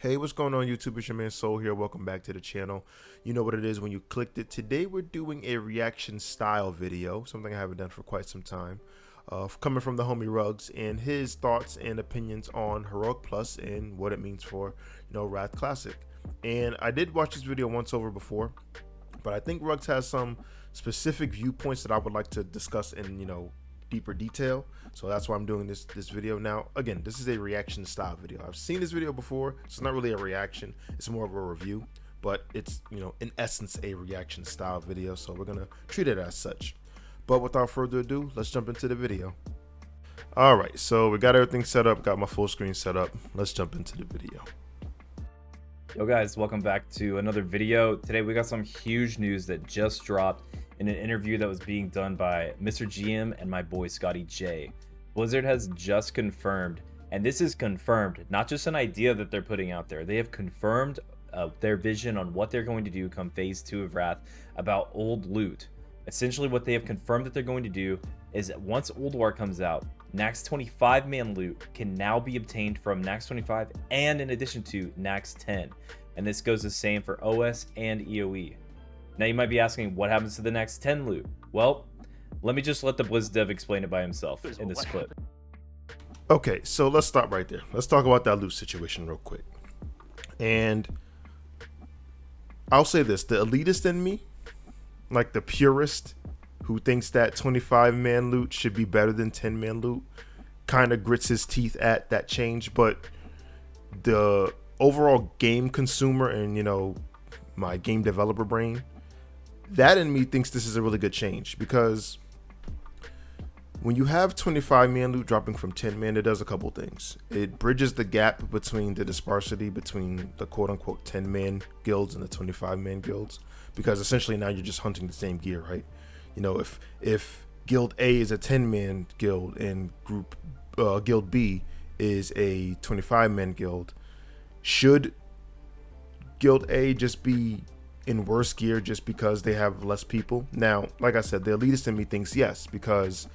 Hey, what's going on YouTube? It's your man Soul here. Welcome back to the channel. You know what it is when you clicked it. Today we're doing a reaction style video, something I haven't done for quite some time. Coming from the homie Rugs and his thoughts and opinions on Heroic Plus and what it means for, Wrath Classic. And I did watch this video once over before, but I think Rugs has some specific viewpoints that I would like to discuss in, deeper detail. So that's why I'm doing this video now. Again, this is a reaction style video. I've seen this video before. So it's not really a reaction, it's more of a review, but it's, in essence a reaction style video, so we're gonna treat it as such. But without further ado, let's jump into the video. All right, so we got everything set up, got my full screen set up. Let's jump into the video. Yo guys, welcome back to another video. Today we got some huge news that just dropped in an interview that was being done by Mr. GM and my boy Scotty J. Blizzard has just confirmed, and this is confirmed, not just an idea that they're putting out there. They have confirmed their vision on what they're going to do come phase 2 of Wrath about old loot. Essentially what they have confirmed that they're going to do is that once Old War comes out, Nax 25 man loot can now be obtained from Nax 25 and in addition to Nax 10. And this goes the same for OS and EOE. Now you might be asking, what happens to the Nax 10 loot? Well, let me just let the Blizz dev explain it by himself in this clip. Okay, so let's stop right there. Let's talk about that loot situation real quick. And I'll say this, the elitist in me, like the purist who thinks that 25 man loot should be better than 10 man loot, kind of grits his teeth at that change. But the overall game consumer and my game developer brain, that in me thinks this is a really good change, because when you have 25 man loot dropping from 10 man, it does a couple things. It bridges the gap between the disparity between the quote unquote 10 man guilds and the 25 man guilds, because essentially now you're just hunting the same gear, right? If guild A is a 10 man guild and guild B is a 25 man guild, should guild A just be in worse gear just because they have less people? Now, like I said, the elitist in me thinks yes, because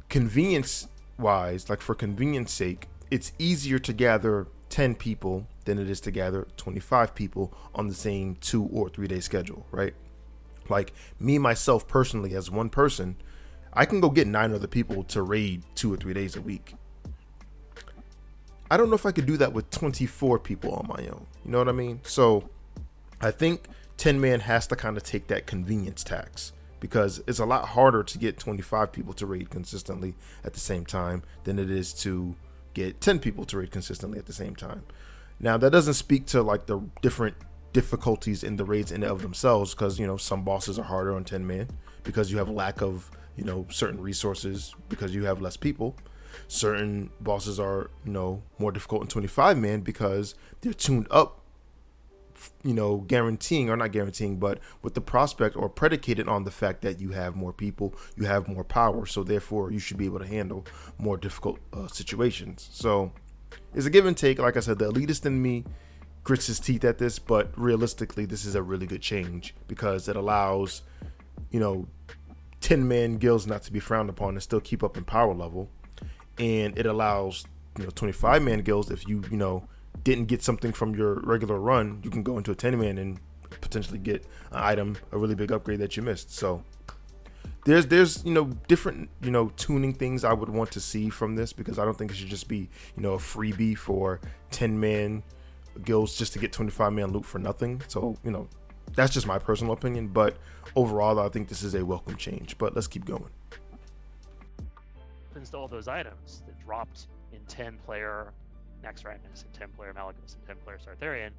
convenience wise, like for convenience sake, it's easier to gather 10 people than it is to gather 25 people on the same 2 or 3 day schedule, right? Like me, myself personally, as one person, I can go get 9 other people to raid 2 or 3 days a week. I don't know if I could do that with 24 people on my own. You know what I mean? So I think 10 man has to kind of take that convenience tax, because it's a lot harder to get 25 people to raid consistently at the same time than it is to get 10 people to raid consistently at the same time. Now, that doesn't speak to like the different difficulties in the raids in and of themselves, because some bosses are harder on 10 man because you have lack of certain resources, because you have less people. Certain bosses are more difficult in 25 man because they're tuned up, guaranteeing, or not guaranteeing, but with the prospect or predicated on the fact that you have more people, you have more power, so therefore you should be able to handle more difficult situations. So it's a give and take. Like I said, the elitist in me grits his teeth at this, but realistically this is a really good change, because it allows 10 man guilds not to be frowned upon and still keep up in power level, and it allows 25 man guilds, if you didn't get something from your regular run, you can go into a 10 man and potentially get an item, a really big upgrade that you missed. So there's different tuning things I would want to see from this, because I don't think it should just be a freebie for 10 man guilds just to get 25 man loot for nothing. So that's just my personal opinion, but overall I think this is a welcome change. But let's keep going. To all those items that dropped in 10 player Naxxramas and 10 player Malygos and 10 player Sartharian,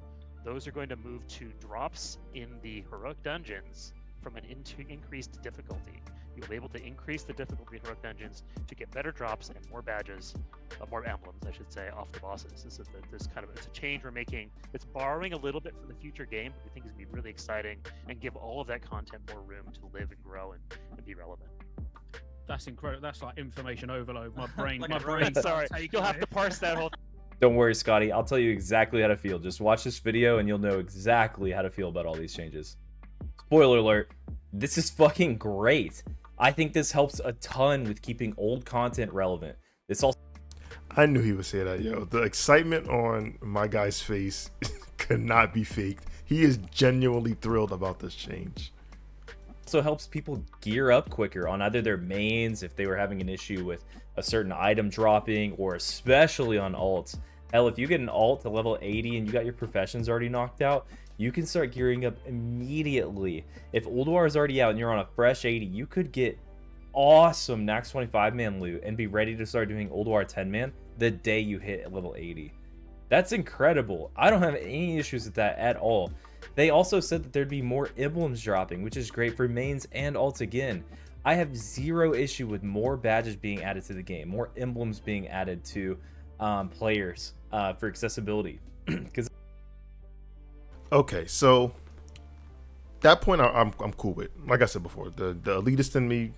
those are going to move to drops in the heroic dungeons from an increased difficulty. You'll be able to increase the difficulty of heroic dungeons to get better drops and more badges, more emblems, I should say, off the bosses. It's a change we're making. It's borrowing a little bit from the future game, but we think it's going to be really exciting and give all of that content more room to live and grow and be relevant. That's incredible. That's like information overload. My brain, Sorry, you'll have to parse that whole. Don't worry, Scotty. I'll tell you exactly how to feel. Just watch this video and you'll know exactly how to feel about all these changes. Spoiler alert, this is fucking great. I think this helps a ton with keeping old content relevant. This also I knew he would say that, yo. The excitement on my guy's face could not be faked. He is genuinely thrilled about this change. Also helps people gear up quicker on either their mains if they were having an issue with a certain item dropping, or especially on alts. Hell, if you get an alt to level 80 and you got your professions already knocked out, you can start gearing up immediately. If Ulduar is already out and you're on a fresh 80, you could get awesome Nax 25-man loot and be ready to start doing Ulduar 10-man the day you hit level 80. That's incredible. I don't have any issues with that at all. They also said that there'd be more emblems dropping, which is great for mains and alts again. I have zero issue with more badges being added to the game, more emblems being added to players for accessibility. Because Okay, so that point I'm cool with. Like I said before, the elitist in me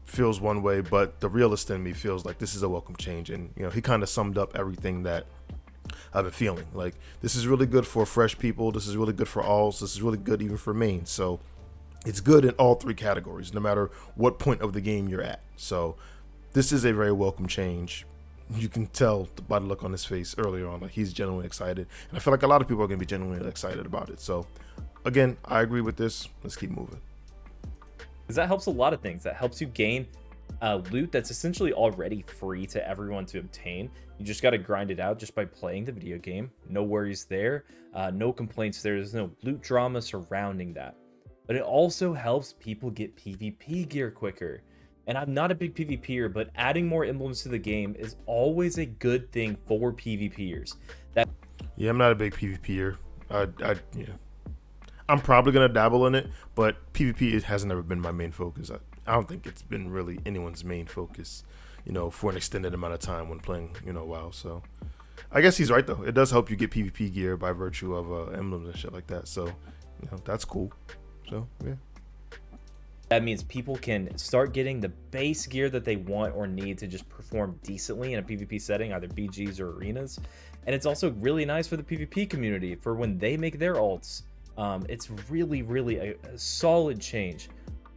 feels one way, but the realist in me feels like this is a welcome change. And he kind of summed up everything that I've been feeling. Like, this is really good for fresh people. This is really good for alls. This is really good even for mains. So it's good in all three categories, no matter what point of the game you're at. So this is a very welcome change. You can tell by the look on his face earlier on, like he's genuinely excited. And I feel like a lot of people are going to be genuinely excited about it. So again, I agree with this. Let's keep moving. because that helps a lot of things. That helps you gain loot that's essentially already free to everyone to obtain. You just got to grind it out just by playing the video game. No worries there. No complaints there. There's no loot drama surrounding that. But it also helps people get PvP gear quicker. And I'm not a big PvPer, but adding more emblems to the game is always a good thing for PvPers. Yeah, I'm not a big PvPer. I'm probably gonna dabble in it, but PvP has never been my main focus. I don't think it's been really anyone's main focus, for an extended amount of time when playing, WoW. So I guess he's right though. It does help you get PvP gear by virtue of emblems and shit like that. So that's cool. So yeah. That means people can start getting the base gear that they want or need to just perform decently in a PvP setting, either BGs or arenas. And it's also really nice for the PvP community for when they make their alts. It's really, really a solid change.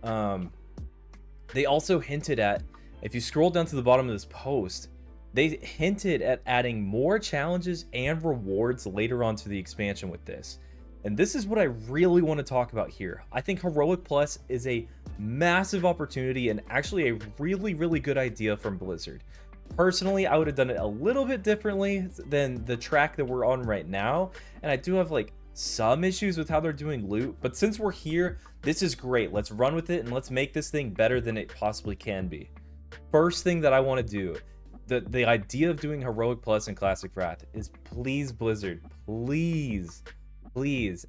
They also hinted at, if you scroll down to the bottom of this post, they hinted at adding more challenges and rewards later on to the expansion with this. And this is what I really want to talk about here. I think Heroic Plus is a massive opportunity and actually a really, really good idea from Blizzard. Personally, I would have done it a little bit differently than the track that we're on right now. And I do have some issues with how they're doing loot, but since we're here, this is great. Let's run with it and let's make this thing better than it possibly can be. First thing that I want to do, the idea of doing Heroic Plus and Classic Wrath is, please Blizzard, please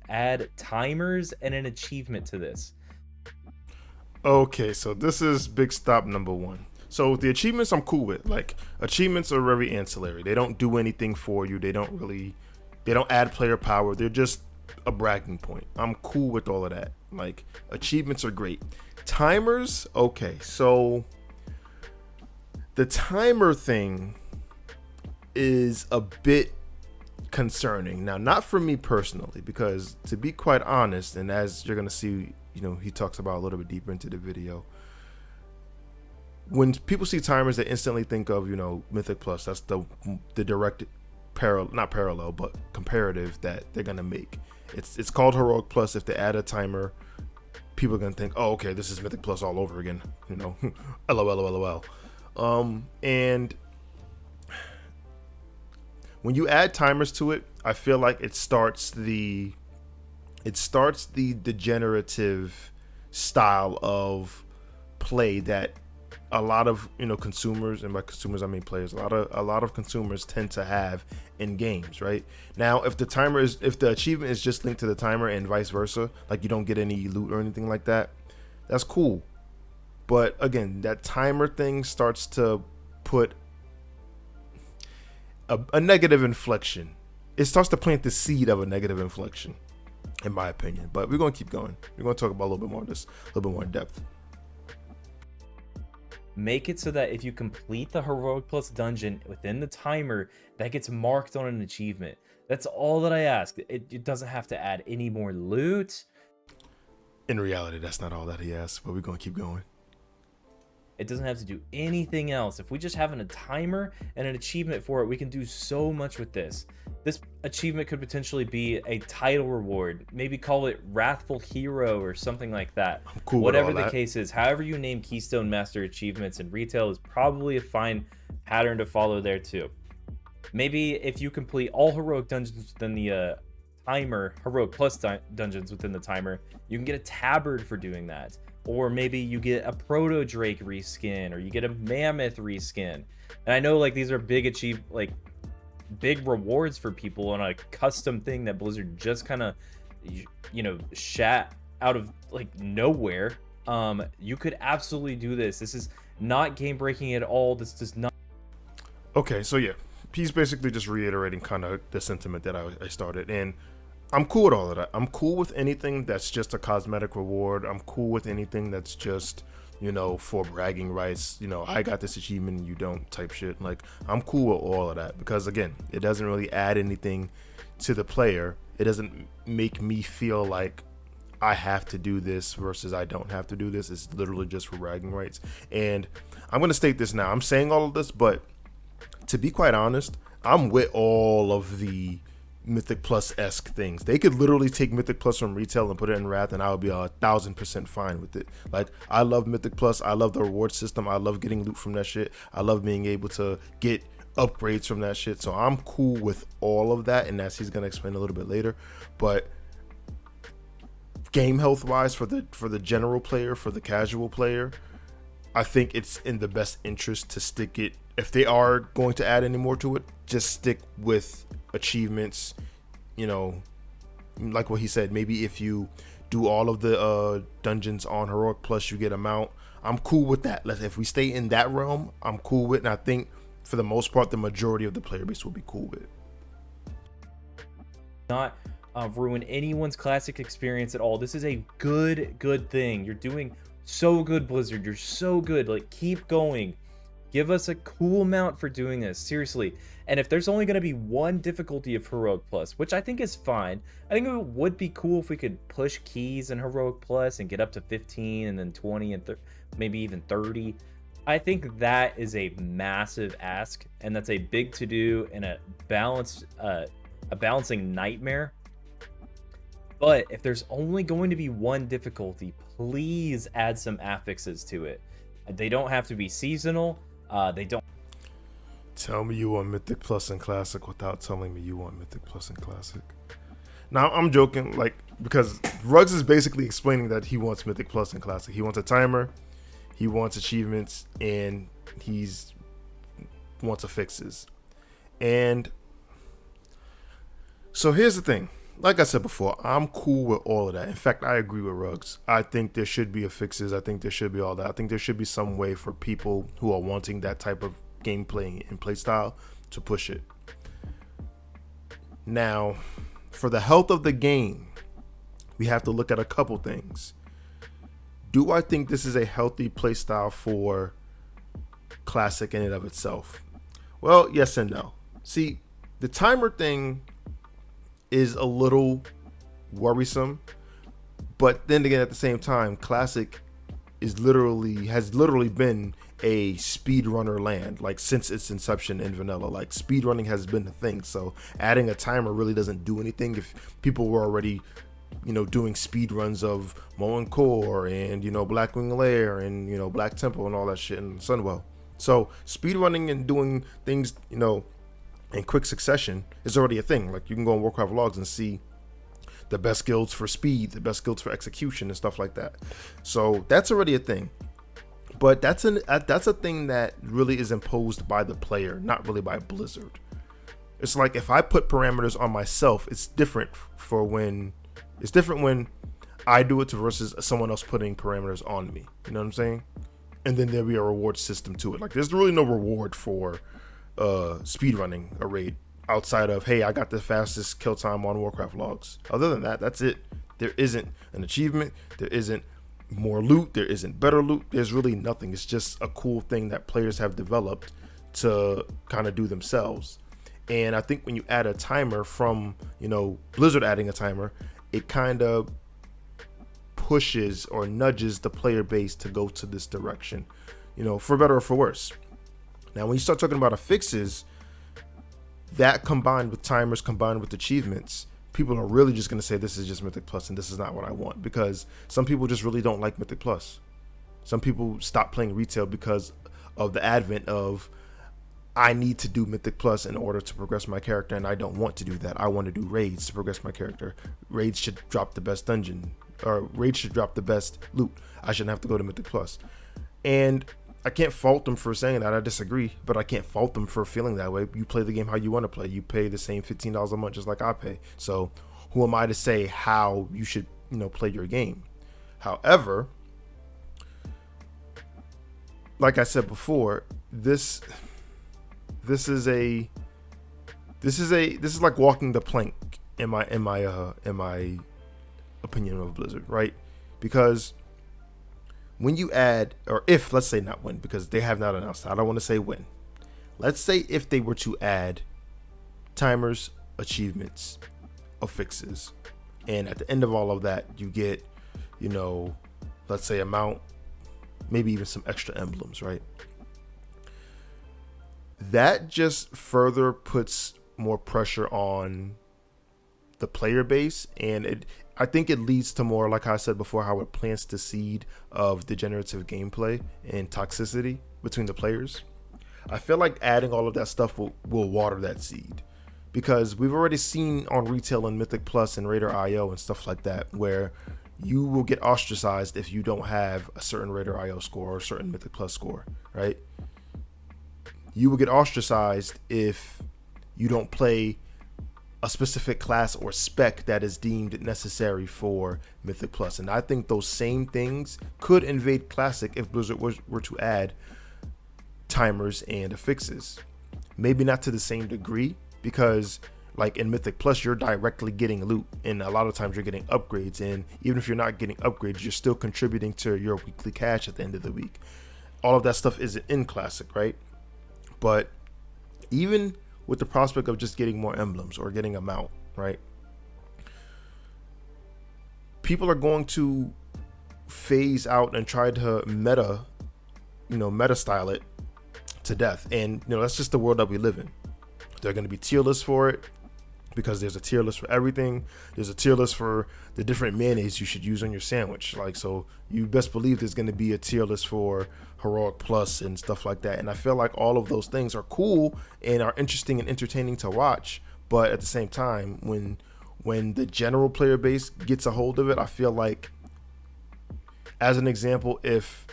add timers and an achievement to this. Okay, so this is big stop number one. So the achievements I'm cool with. Like, achievements are very ancillary. They don't do anything for you. They don't add player power. They're just a bragging point. I'm cool with all of that. Like, achievements are great. Timers, okay, so the timer thing is a bit concerning. Now, not for me personally, because to be quite honest, and as you're gonna see, he talks about a little bit deeper into the video, when people see timers, they instantly think of Mythic Plus. That's the direct not parallel, but comparative that they're gonna make. It's called Heroic Plus. If they add a timer, people are gonna think, oh, okay, this is Mythic Plus all over again. LOL. And when you add timers to it, I feel like it starts the degenerative style of play that a lot of consumers, and by consumers I mean players, a lot of consumers tend to have in games, right? Now, if the achievement is just linked to the timer and vice versa, like you don't get any loot or anything like that, that's cool. But again, that timer thing starts to put a negative inflection. It starts to plant the seed of a negative inflection, in my opinion. But we're gonna keep going. We're gonna talk about a little bit more of this, a little bit more in depth. Make it so that if you complete the Heroic Plus dungeon within the timer, that gets marked on an achievement. That's all that I ask. It doesn't have to add any more loot. In reality, that's not all that he asks, but we're gonna keep going. It doesn't have to do anything else. If we just have a timer and an achievement for it, we can do so much with this. This achievement could potentially be a title reward. Maybe call it Wrathful Hero or something like that. I'm cool with Whatever all the that. case is, however you name Keystone Master achievements in retail is probably a fine pattern to follow there too. Maybe if you complete all heroic dungeons within the timer, heroic plus dungeons within the timer, you can get a tabard for doing that. Or maybe you get a Proto Drake reskin, or you get a Mammoth reskin. And I know like these are big big rewards for people on a custom thing that Blizzard just kind of, you know, shat out of like nowhere. You could absolutely do this. This is not game breaking at all. This does not. Okay, so yeah, he's basically just reiterating kind of the sentiment that I started, and I'm cool with all of that. I'm cool with anything that's just a cosmetic reward. I'm cool with anything that's just, you know, for bragging rights. You know, I got this achievement and you don't type shit. Like, I'm cool with all of that because, again, it doesn't really add anything to the player. It doesn't make me feel like I have to do this versus I don't have to do this. It's literally just for bragging rights. And I'm going to state this now. I'm saying all of this, but to be quite honest, I'm with all of the Mythic Plus-esque things. They could literally take Mythic Plus from retail and put it in Wrath, and I would be 1,000% fine with it. Like, I love Mythic Plus. I love the reward system. I love getting loot from that shit. I love being able to get upgrades from that shit. So I'm cool with all of that, and as he's gonna explain a little bit later. But game health wise, for the general player, for the casual player, I think it's in the best interest to stick it. If they are going to add any more to it, just stick with achievements. You know, like what he said, maybe if you do all of the dungeons on Heroic Plus, you get a mount. I'm cool with that. If we stay in that realm, I'm cool with it, and I think for the most part the majority of the player base will be cool with it. Not ruin anyone's classic experience at all. This is a good thing. You're doing so good, Blizzard. You're so good. Like, keep going. Give us a cool mount for doing this, seriously. And if there's only going to be one difficulty of Heroic Plus, which I think is fine, I think it would be cool if we could push keys in Heroic Plus and get up to 15 and then 20 and maybe even 30. I think that is a massive ask, and that's a big to-do and a balancing nightmare. But if there's only going to be one difficulty, please add some affixes to it. They don't have to be seasonal. They don't. Tell me you want Mythic Plus and Classic without telling me you want Mythic Plus and Classic. Now, I'm joking, like, because Ruggs is basically explaining that he wants Mythic Plus and Classic. He wants a timer, he wants achievements, and he's wants affixes. And so here's the thing. Like I said before, I'm cool with all of that. In fact, I agree with Ruggs. I think there should be affixes. I think there should be all that. I think there should be some way for people who are wanting that type of gameplay and play style to push it. Now, for the health of the game, we have to look at a couple things. Do I think this is a healthy play style for Classic in and of itself? Well, yes and no. See, the timer thing is a little worrisome, but then again, at the same time, Classic has literally been a speedrunner land, like, since its inception in vanilla. Like, speedrunning has been a thing, so adding a timer really doesn't do anything if people were already, you know, doing speed runs of Moen Core and, you know, Blackwing Lair and, you know, Black Temple and all that shit in Sunwell. So speedrunning and doing things, you know, in quick succession is already a thing. Like, you can go on Warcraft logs and see the best guilds for speed, the best guilds for execution, and stuff like that. So that's already a thing. But that's a thing that really is imposed by the player, not really by Blizzard. It's like, if I put parameters on myself, it's different when I do it versus someone else putting parameters on me. You know what I'm saying? And then there'll be a reward system to it. Like, there's really no reward for speedrunning a raid outside of, hey, I got the fastest kill time on Warcraft logs. Other than that, that's it. There isn't an achievement. There isn't more loot. There isn't better loot. There's really nothing. It's just a cool thing that players have developed to kind of do themselves. And I think when you add a timer from, you know, Blizzard adding a timer, it kind of pushes or nudges the player base to go to this direction. for better or for worse. Now, when you start talking about affixes, that combined with timers, combined with achievements, people are really just going to say this is just Mythic Plus and this is not what I want, because some people just really don't like Mythic Plus. Some people stop playing retail because of the advent of, I need to do Mythic Plus in order to progress my character, and I don't want to do that. I want to do raids to progress my character. Raids should drop the best dungeon, or raids should drop the best loot. I shouldn't have to go to Mythic Plus. And I can't fault them for saying that. I disagree, but I can't fault them for feeling that way. You play the game how you want to play. You pay the same $15 a month just like I pay. So who am I to say how you should, play your game? However, like I said before, this is like walking the plank in my opinion of Blizzard, right? Because when you add, or if, let's say not when, because they have not announced, I don't want to say when. Let's say if they were to add timers, achievements, affixes, and at the end of all of that, you get, let's say amount, maybe even some extra emblems, right? That just further puts more pressure on the player base, and I think it leads to more, like I said before, how it plants the seed of degenerative gameplay and toxicity between the players. I feel like adding all of that stuff will water that seed, because we've already seen on retail and Mythic Plus and Raider IO and stuff like that, where you will get ostracized if you don't have a certain Raider IO score or a certain Mythic Plus score, right? You will get ostracized if you don't play a specific class or spec that is deemed necessary for Mythic Plus. And I think those same things could invade Classic if Blizzard were to add timers and affixes. Maybe not to the same degree, because like in Mythic Plus, you're directly getting loot, and a lot of times you're getting upgrades. And even if you're not getting upgrades, you're still contributing to your weekly cash at the end of the week. All of that stuff isn't in Classic, right? But even with the prospect of just getting more emblems or getting a mount, right? People are going to phase out and try to meta style it to death. And, that's just the world that we live in. They're going to be tier lists for it, because there's a tier list for everything. There's a tier list for the different mayonnaise you should use on your sandwich. So you best believe there's going to be a tier list for Heroic Plus and stuff like that. And I feel like all of those things are cool and are interesting and entertaining to watch. But at the same time, when the general player base gets a hold of it, I feel like, as an example, if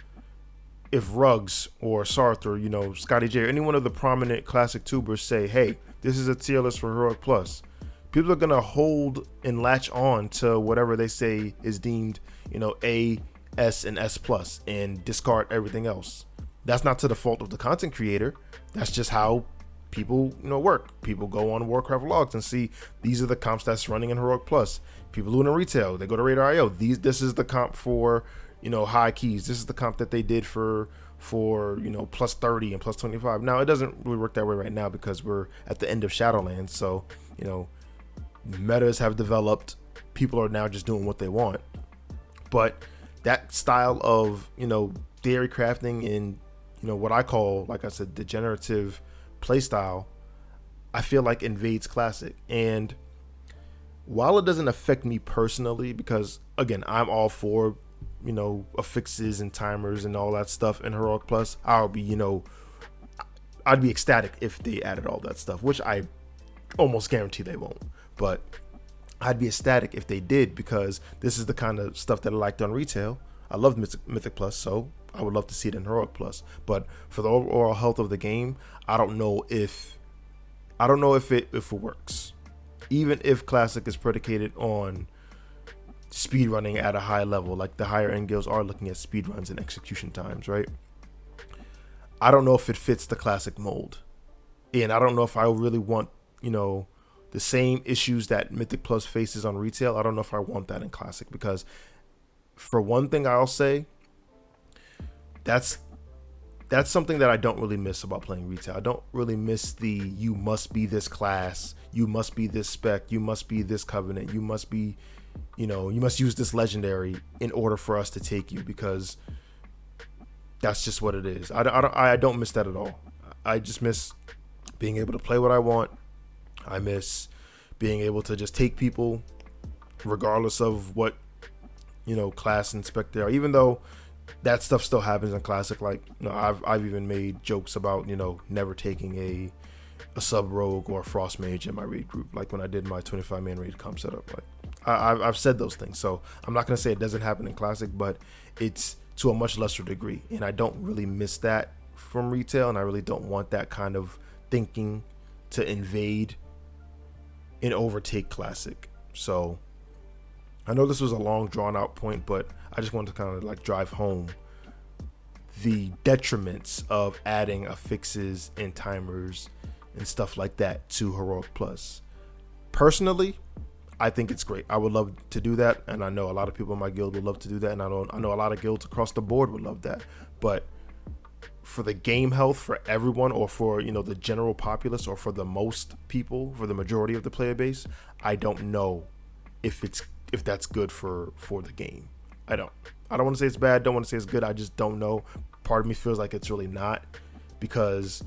Ruggs or Sarth or, Scotty J or any one of the prominent Classic tubers say, hey, this is a tier list for Heroic Plus, people are going to hold and latch on to whatever they say is deemed, A, S, and S plus, and discard everything else. That's not to the fault of the content creator. That's just how people, work. People go on Warcraft logs and see these are the comps that's running in Heroic Plus. People who in retail, they go to Raider IO. This is the comp for, high keys. This is the comp that they did for plus 30 and plus 25. Now, it doesn't really work that way right now because we're at the end of Shadowlands. So, metas have developed. People are now just doing what they want. But that style of, theory crafting and, what I call, like I said, degenerative playstyle, I feel like invades Classic. And while it doesn't affect me personally, because again, I'm all for, affixes and timers and all that stuff in Heroic Plus, I'd be ecstatic if they added all that stuff, which I almost guarantee they won't. But I'd be ecstatic if they did, because this is the kind of stuff that I liked on retail. I love Mythic Plus, so I would love to see it in Heroic Plus. But for the overall health of the game, I don't know if it works. Even if Classic is predicated on speedrunning at a high level, like the higher end guilds are looking at speedruns and execution times, right? I don't know if it fits the Classic mold. And I don't know if I really want, the same issues that Mythic Plus faces on retail. I don't know if I want that in Classic, because for one thing, I'll say that's something that I don't really miss about playing retail. I don't really miss the you must be this class, you must be this spec, you must be this covenant, you must be, you must use this legendary in order for us to take you, because that's just what it is. I don't miss that at all. I just miss being able to play what I want. I miss being able to just take people regardless of what, class inspect they are, even though that stuff still happens in Classic. Like, I've even made jokes about, never taking a sub rogue or a frost mage in my raid group, like when I did my 25 man raid comp setup. Like I've said those things, so I'm not gonna say it doesn't happen in Classic, but it's to a much lesser degree, and I don't really miss that from retail, and I really don't want that kind of thinking to invade and overtake Classic. So I know this was a long drawn out point, but I just wanted to kind of like drive home the detriments of adding affixes and timers and stuff like that to Heroic Plus. Personally, I think it's great. I would love to do that, and I know a lot of people in my guild would love to do that, and I know a lot of guilds across the board would love that. But for the game health for everyone, or for the general populace, or for the most people, for the majority of the player base, I don't know if that's good for the game. I don't want to say it's bad, don't want to say it's good. I just don't know. Part of me feels like it's really not, because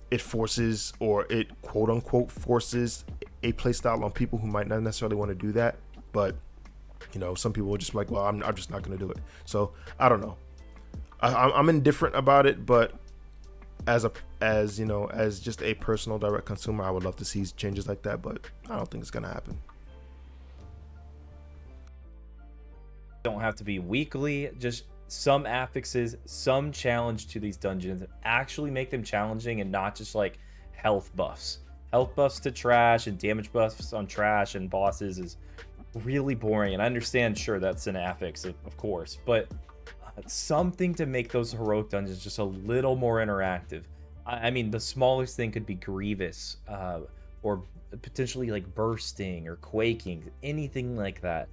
it forces, or it quote unquote forces, a playstyle on people who might not necessarily want to do that. But some people will just be like, well, I'm just not going to do it. So I don't know. I'm indifferent about it, but as just a personal direct consumer, I would love to see changes like that, but I don't think it's going to happen. Don't have to be weekly, just some affixes, some challenge to these dungeons, actually make them challenging, and not just like health buffs to trash and damage buffs on trash and bosses is really boring. And I understand, sure, that's an affix, of course, but something to make those heroic dungeons just a little more interactive. I mean, the smallest thing could be Grievous, or potentially like bursting or quaking, anything like that.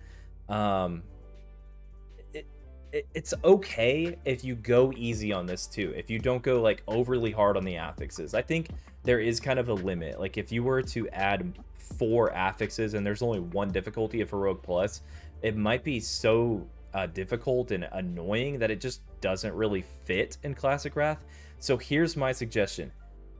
It's okay if you go easy on this too, if you don't go like overly hard on the affixes. I think there is kind of a limit. Like if you were to add 4 affixes and there's only 1 difficulty of Heroic Plus, it might be so difficult and annoying that it just doesn't really fit in Classic Wrath. So here's my suggestion.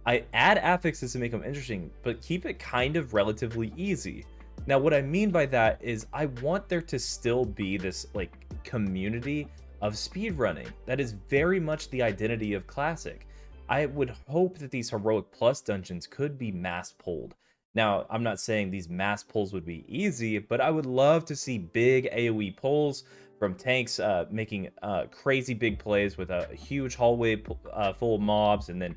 I add affixes to make them interesting, but keep it kind of relatively easy. Now, what I mean by that is I want there to still be this like community of speedrunning that is very much the identity of Classic. I would hope that these Heroic Plus dungeons could be mass pulled. Now, I'm not saying these mass pulls would be easy, but I would love to see big AoE pulls from tanks making crazy big plays with a huge hallway full of mobs, and then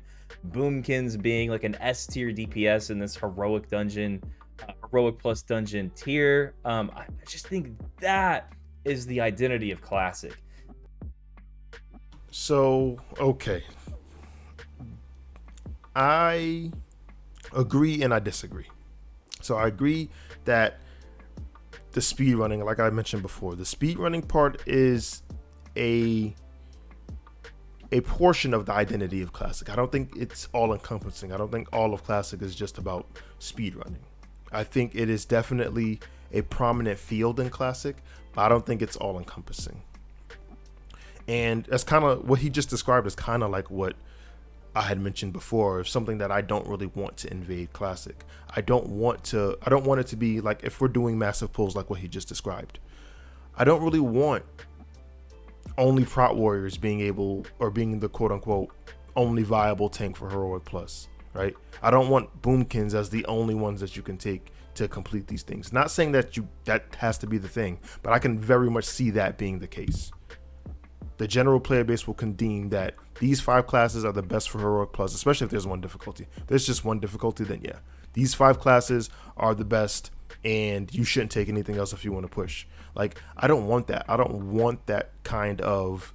Boomkins being like an S tier DPS in this heroic dungeon, Heroic Plus dungeon tier. I just think that is the identity of Classic. So, okay. I agree and I disagree. So I agree that the speedrunning, like I mentioned before, the speedrunning part is a portion of the identity of Classic. I don't think it's all encompassing. I don't think all of Classic is just about speedrunning. I think it is definitely a prominent field in Classic, but I don't think it's all encompassing. And that's kind of what he just described is kind of like what I had mentioned before, something that I don't really want to invade Classic. I don't want it to be like, if we're doing massive pulls like what he just described, I don't really want only Prot Warriors being able, or being the quote unquote only viable tank for Heroic Plus, right? I don't want Boomkins as the only ones that you can take to complete these things. Not saying that that has to be the thing, but I can very much see that being the case. The general player base will deem that these 5 classes are the best for Heroic Plus, especially if there's 1 difficulty. If there's just 1 difficulty, then yeah, these 5 classes are the best, and you shouldn't take anything else if you want to push. Like, I don't want that. I don't want that kind of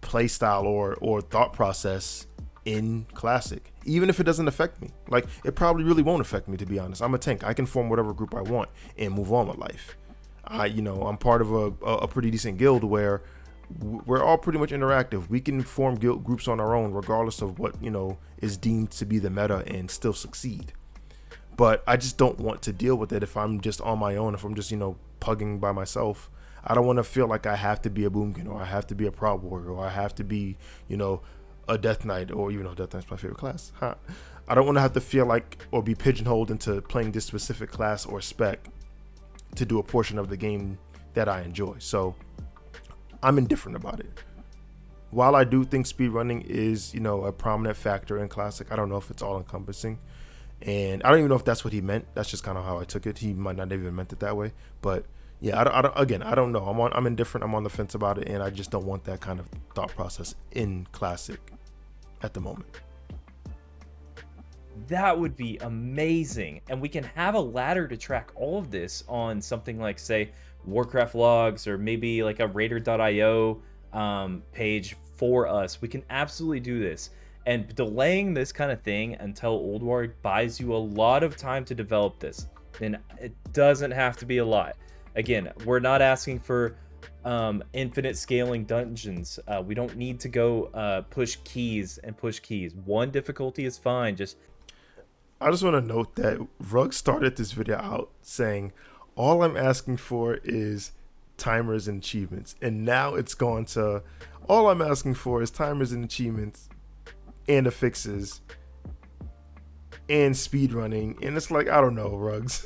playstyle or thought process in Classic, even if it doesn't affect me. Like, it probably really won't affect me, to be honest. I'm a tank. I can form whatever group I want and move on with life. I'm part of a pretty decent guild where we're all pretty much interactive. We can form guild groups on our own regardless of what is deemed to be the meta and still succeed. But I just don't want to deal with it if I'm just on my own, if I'm just pugging by myself. I don't want to feel like I have to be a Boomkin, or I have to be a Proud Warrior, or I have to be, you know, a Death Knight, or even though Death Knight's my favorite class. Huh? I don't want to have to feel like or be pigeonholed into playing this specific class or spec to do a portion of the game that I enjoy. So I'm indifferent about it. While I do think speedrunning is, you know, a prominent factor in Classic, I don't know if it's all encompassing. And I don't even know if that's what he meant. That's just kind of how I took it. He might not have even meant it that way. But yeah, I don't know. I'm indifferent. I'm on the fence about it, and I just don't want that kind of thought process in Classic at the moment. That would be amazing. And we can have a ladder to track all of this on something like, say, Warcraft logs, or maybe like a raider.io page for us. We can absolutely do this. And delaying this kind of thing until Old War buys you a lot of time to develop this. And it doesn't have to be a lot. Again, we're not asking for infinite scaling dungeons. We don't need to go push keys. One difficulty is fine. I just want to note that Rug started this video out saying, all I'm asking for is timers and achievements. And now it's gone to, all I'm asking for is timers and achievements and affixes and speedrunning. And it's like, I don't know, Rugs.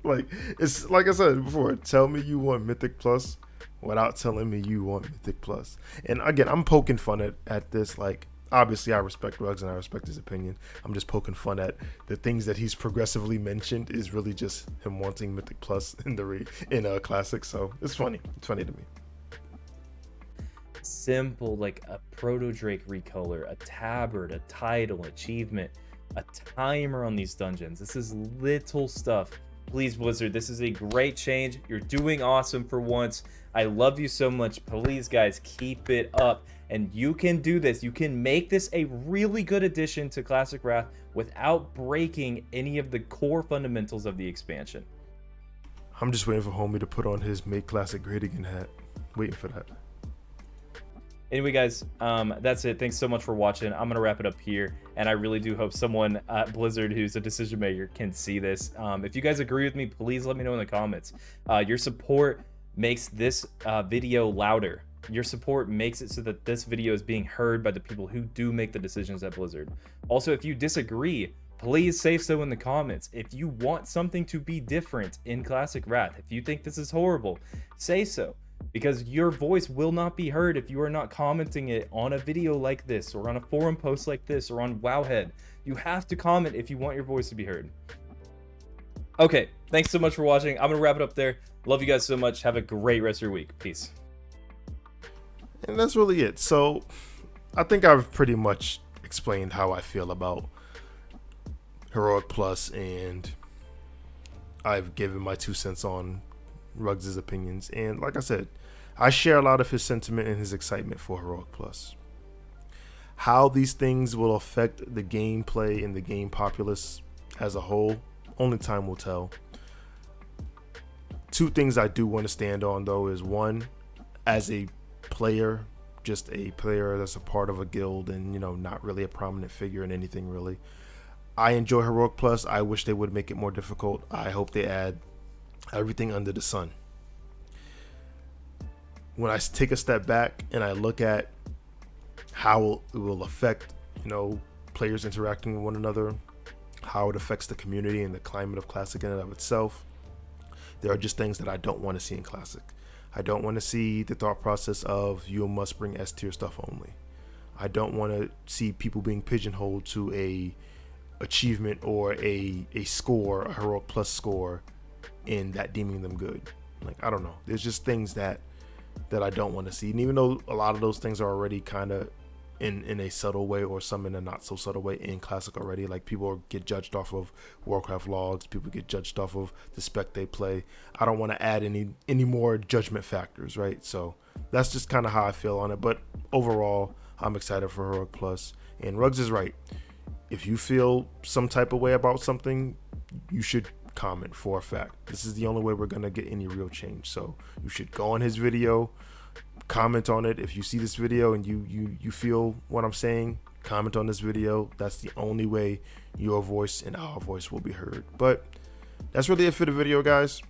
Like, it's like I said before, tell me you want Mythic Plus without telling me you want Mythic Plus. And again, I'm poking fun at this. Like, obviously I respect Rugs and I respect his opinion. I'm just poking fun at the things that he's progressively mentioned is really just him wanting Mythic Plus in a Classic. So it's funny. It's funny to me. Simple, like a Proto Drake recolor, a tabard, a title, achievement, a timer on these dungeons. This is little stuff. Please, Blizzard, this is a great change. You're doing awesome for once. I love you so much. Please, guys, keep it up. And you can do this. You can make this a really good addition to Classic Wrath without breaking any of the core fundamentals of the expansion. I'm just waiting for homie to put on his Make Classic Great Again hat. Waiting for that. Anyway, guys, that's it. Thanks so much for watching. I'm going to wrap it up here. And I really do hope someone at Blizzard who's a decision maker can see this. If you guys agree with me, please let me know in the comments. Your support makes this video louder. Your support makes it so that this video is being heard by the people who do make the decisions at Blizzard. Also, if you disagree, please say so in the comments. If you want something to be different in Classic Wrath, if you think this is horrible, say so. Because your voice will not be heard if you are not commenting it on a video like this, or on a forum post like this, or on Wowhead. You have to comment if you want your voice to be heard. Okay, thanks so much for watching. I'm going to wrap it up there. Love you guys so much. Have a great rest of your week. Peace. And that's really it. So I think I've pretty much explained how I feel about Heroic Plus, and I've given my 2 cents on Ruggs' opinions. And like I said, I share a lot of his sentiment and his excitement for Heroic Plus. How these things will affect the gameplay and the game populace as a whole, only time will tell. 2 things I do want to stand on, though, is one, as a player, just a player that's a part of a guild and, you know, not really a prominent figure in anything really, I enjoy Heroic Plus. I wish they would make it more difficult. I hope they add everything under the sun. When I take a step back and I look at how it will affect, you know, players interacting with one another, how it affects the community and the climate of Classic in and of itself, there are just things that I don't want to see in Classic. I don't want to see the thought process of you must bring S tier stuff only. I don't want to see people being pigeonholed to a achievement or a score, a Heroic Plus score, in that deeming them good. Like, I don't know. There's just things that I don't want to see. And even though a lot of those things are already kind of in a subtle way, or some in a not so subtle way in Classic already. Like, people get judged off of Warcraft logs, people get judged off of the spec they play. I don't want to add any more judgment factors, right? So that's just kind of how I feel on it. But overall, I'm excited for Heroic Plus. And Ruggs is right. If you feel some type of way about something, you should comment for a fact. This is the only way we're gonna get any real change. So you should go on his video, comment on it. If you see this video and you feel what I'm saying, comment on this video. That's the only way your voice and our voice will be heard. But that's really it for the video, guys.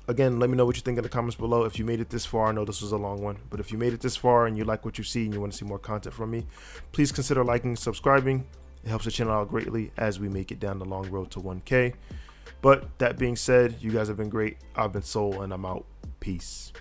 again, let me know what you think in the comments below. If you made it this far, I know this was a long one, but if you made it this far and you like what you see and you want to see more content from me, please consider liking and subscribing. It helps the channel out greatly as we make it down the long road to 1K. But that being said, you guys have been great. I've been Soul, and I'm out. Peace.